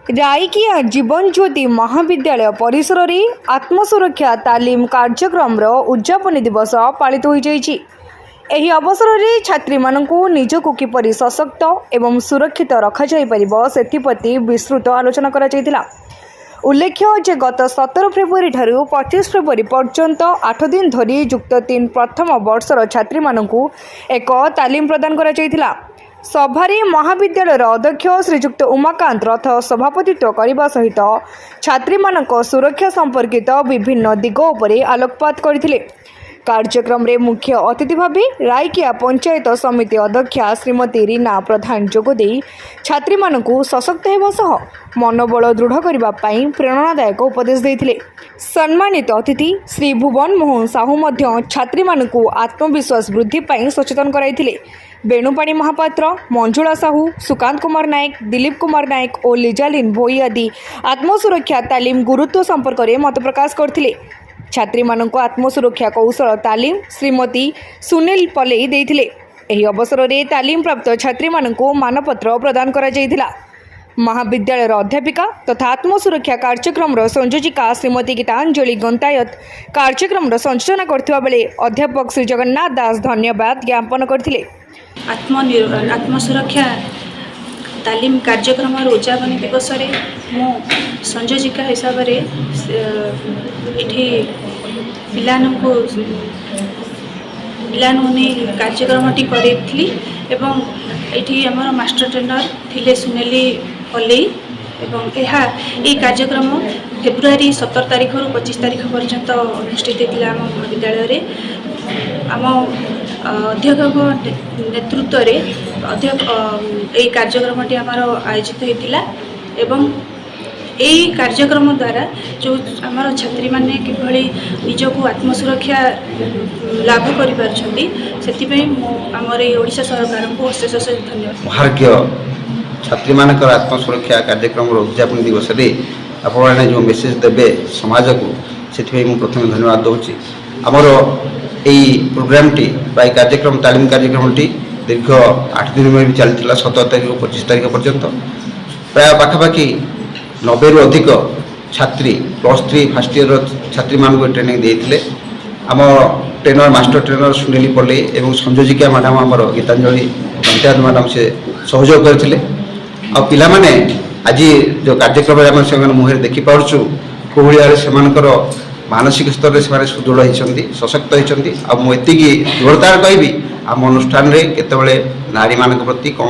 रायकिया जीवन ज्योति महाविद्यालय परिसर में आत्मसुरक्षा तालीम कार्यक्रम उद्यापन दिवस पालित हो जाइछि। एही अवसर में छात्री मानकु निजकु किपरि सशक्त एवं सुरक्षित रखा जाय परिबो सेथिप्रति विस्तृत आलोचना करा जायतिला। उल्लेख्य जे गत 17 फेब्रुआरी ठारू 25 फेब्रुआरी पर्यंत 8 दिन धरी युक्त 3 प्रथम वर्षर छात्री मानकु एक तालीम प्रदान करा जायतिला। सभारे महाविद्यालय अध्यक्ष श्रीजुक्त उमाकांत रथ सभापतित्व करने सहित छात्री मानक सुरक्षा संपर्कित विभिन्न दिग उपरे आलोकपात करथिले। कार्यक्रम रे मुख्य अतिथि भाव रायकिया पंचायत समिति अध्यक्षा श्रीमती रीना प्रधान जोगदे छात्री मानकु सशक्त हेबा सह मनोबल दृढ़ करबा पई प्रेरणादायक उपदेश देथिले। सम्मानित अतिथि श्री भुवन मोहन साहू मध्य छात्री मानकु आत्मविश्वास वृद्धि पई सचेतन कराइथिले। बेणुपाणी महापात्र, मंजुला साहू, सुकांत कुमार नायक, दिलीप कुमार नायक और लिजालिन भोई आदि आत्मसुरक्षा तालीम गुरुत्व संपर्क में मत प्रकाश करथिले। छात्री मानक आत्मसुरक्षा कौशल तालीम श्रीमती सुनील पले देथिले। एही अवसर में तालीम प्राप्त छात्री मानक मानपत्र प्रदान करा जायतिला। महाविद्यालय अध्यापिका तथा आत्मसुरक्षा कार्यक्रम संयोजिका श्रीमती गीतांजलि गंतायत कार्यक्रम संयोजन करथिबा बेले अध्यापक श्री जगन्नाथ दास धन्यवाद ज्ञापन करथिले। आत्मसुरक्षा तालीम कार्यक्रम उद्यापन दिवस मु संयोजिका हिसाब से पिलानी कार्यक्रमटी करी एवं ये आमर मास्टर ट्रेनर थिले सुनेली पल्लई एवं यह कार्यक्रम फेब्रुआरी 17 तारिख रु 25 तारिख पर्यंत अनुष्ठित होता आम महाविद्यालय आम अध्यक्ष नेतृत्व ये कार्यक्रमटी आमर आयोजित होता एवं यही कार्यक्रम द्वारा जो आमर छात्री माने किभली निजको आत्मसुरक्षा लाभ कर आमर ओडिशा सरकार को अशेष अशेष धन्यवाद। भारतीय छात्री मानक आत्मसुरक्षा कार्यक्रम उद्यापन दिवस आपने जो मेसेज देवे समाज को से प्रथम धन्यवाद दूसरी। आमर यही प्रोग्रामटी प्राय कार्यक्रम तालीम कार्यक्रमटी दीर्घ 8 दिन में भी चलता 17 तारिख 25 तारिख पर्यंत प्राय पाखापाखि 90 रु अधिक छात्री +3 फर्स्ट ईयर छात्री मानक ट्रेनिंग देते। आम trainer master trainer Sunil Pallai एवं संयोजिका मैडम आमर गीतांजलि पंचायत मैडम से सहयोग करते। आ पिला माने आज जो कार्यक्रम से मुहर देखिपुँ कौन से मानसिक स्तर से सुदृढ़ होती सशक्त होती। मुझे दृढ़तार कहि आम अनुष्ठान केतबेले नारी मान प्रति कौन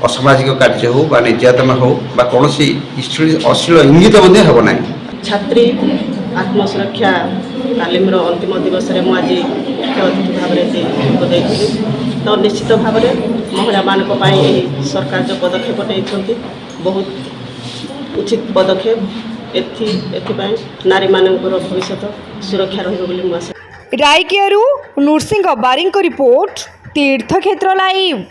असामाजिक कार्य हो बा निर्यातन हो बा कौन अश्लील इंगित हे ना। छात्री आत्मसुरक्षा तालीम अंतिम दिवस में मुझे मुख्य अतिथि भाव में तो निश्चित भाव में महिला मानक सरकार जो पदक्षेप नहीं बहुत उचित पदक्षेप एथि नारी मानकर भविष्य सुरक्षा रही। रायकिया नृसिंह बारिंग रिपोर्ट तीर्थक्षेत्र लाइव।